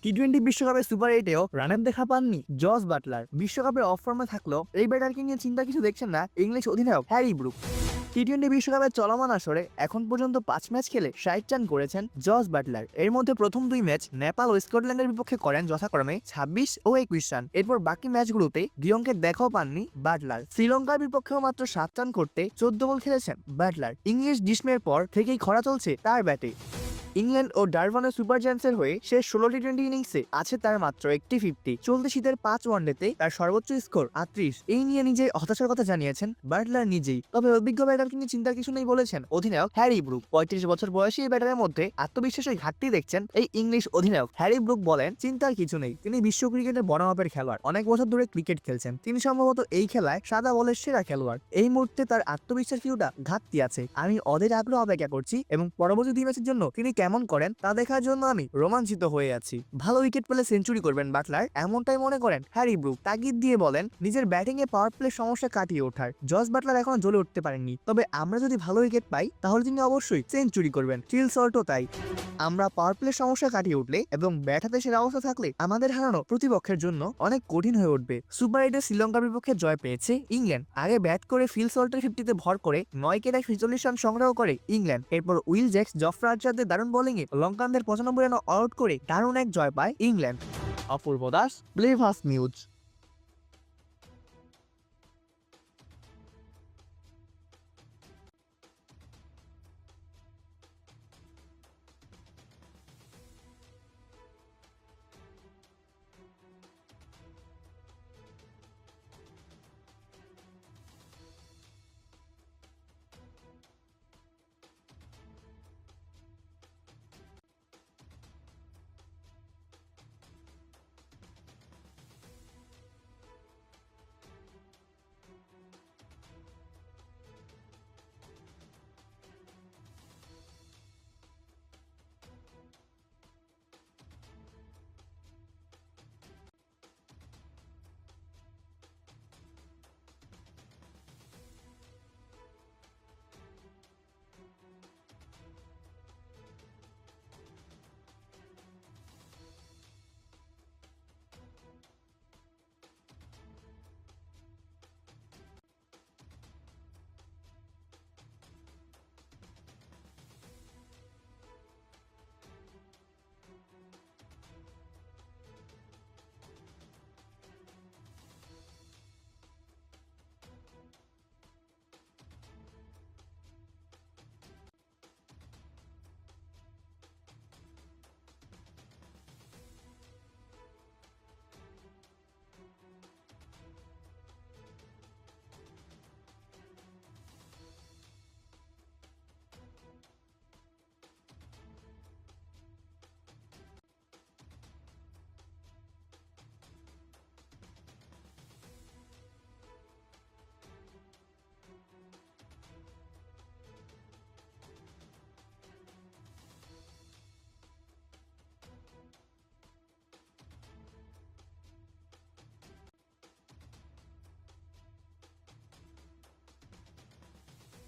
টি-20 বিশ্বকাপে সুপার 8-এও রানের দেখা পাননি জস বাটলার। বিশ্বকাপে অফ ফর্মে থাকলেও এই ব্যাটারকে নিয়ে চিন্তা কিছু দেখছেন না ইংলিশ অধিনায়ক হ্যারি ব্রুক। টি-20 বিশ্বকাপের চলমান আসরে এখন পর্যন্ত 5 ম্যাচ খেলে 60 রান করেছেন জস বাটলার। এর মধ্যে প্রথম 2 ম্যাচ নেপাল ও স্কটল্যান্ডের বিপক্ষে করেন যথাক্রমে 26 ও 21 রান। এরপর বাকি ম্যাচগুলোতে ডিয়ংকে দেখাও পাননি বাটলার। শ্রীলঙ্কার বিপক্ষেও মাত্র 7 রান করতে 14 বল খেলেছেন বাটলার। ইংলিশ ডিসমের পর থেকেই খরা চলছে তার ব্যাটে। ইংল্যান্ড ও ডারবানের সুপার জায়ান্টসের হয়ে শেষ 16 টি-20 ইনিংসে আছে তার মাত্র একটি 50। চলতি শীতের 5 ওয়ানডেতে তার সর্বোচ্চ স্কোর 38। এই নিয়ে নিজেই হতাশার কথা জানিয়েছেন বাটলার নিজেই। তবে অভিজ্ঞ ব্যাটারকে নিয়ে চিন্তার কিছু নেই বলেছেন অধিনায়ক হ্যারি ব্রুক। 35 বছর বয়সী এই ব্যাটারের মধ্যে আত্মবিশ্বাসের ঘাটতি দেখছেন এই ইংলিশ অধিনায়ক। হ্যারি ব্রুক বলেন, চিন্তার কিছু নেই, তিনি বিশ্ব ক্রিকেটের বড় মাপের খেলোয়াড়, অনেক বছর ধরে ক্রিকেট খেলছেন, তিনি সম্ভবত এই খেলায় সাদা বলের সেরা খেলোয়াড়। এই মুহূর্তে তার আত্মবিশ্বাস কিছুটা ঘাটতি আছে। আমি অধীর আগ্রহ অপেক্ষা করছি এবং পরবর্তী 2 ম্যাচের জন্য তিনি কেমন করেন তা দেখার জন্য আমি রোমাঞ্চিত হয়ে আছি। ভালো উইকেট পেলে সেঞ্চুরি করবেন বাটলার, এমনটাই মনে করেন হ্যারি ব্রুক। তাগিদ দিয়ে বলেন, নিজের ব্যাটিং এ পাওয়ার প্লে সমস্যা কাটিয়ে ওঠার। জস বাটলার এখনো জ্বলে উঠতে পারেননি, তবে আমরা যদি ভালো উইকেট পাই তাহলে তিনি অবশ্যই সেঞ্চুরি করবেন। ফিল সল্টও তাই। আমরা পাওয়ার প্লে সমস্যা কাটিয়ে উঠলে এবং ব্যাট হাতে সেরা অবস্থা থাকলে আমাদের হারানো প্রতিপক্ষের জন্য অনেক কঠিন হয়ে উঠবে। সুপার 8-এ শ্রীলঙ্কার বিপক্ষে জয় পেয়েছে ইংল্যান্ড। আগে ব্যাট করে ফিল সল্টের 50-তে ভর করে 9 রান সংগ্রহ করে ইংল্যান্ড। এরপর উইল জ্যাক্স, জফরা আর্চারদের দারুণ বোলিংয়ে লঙ্কানদের 95 রান আউট করে দারুণ এক জয় পায় ইংল্যান্ড। অপূর্ব দাস, প্লে ফার্স্ট নিউজ।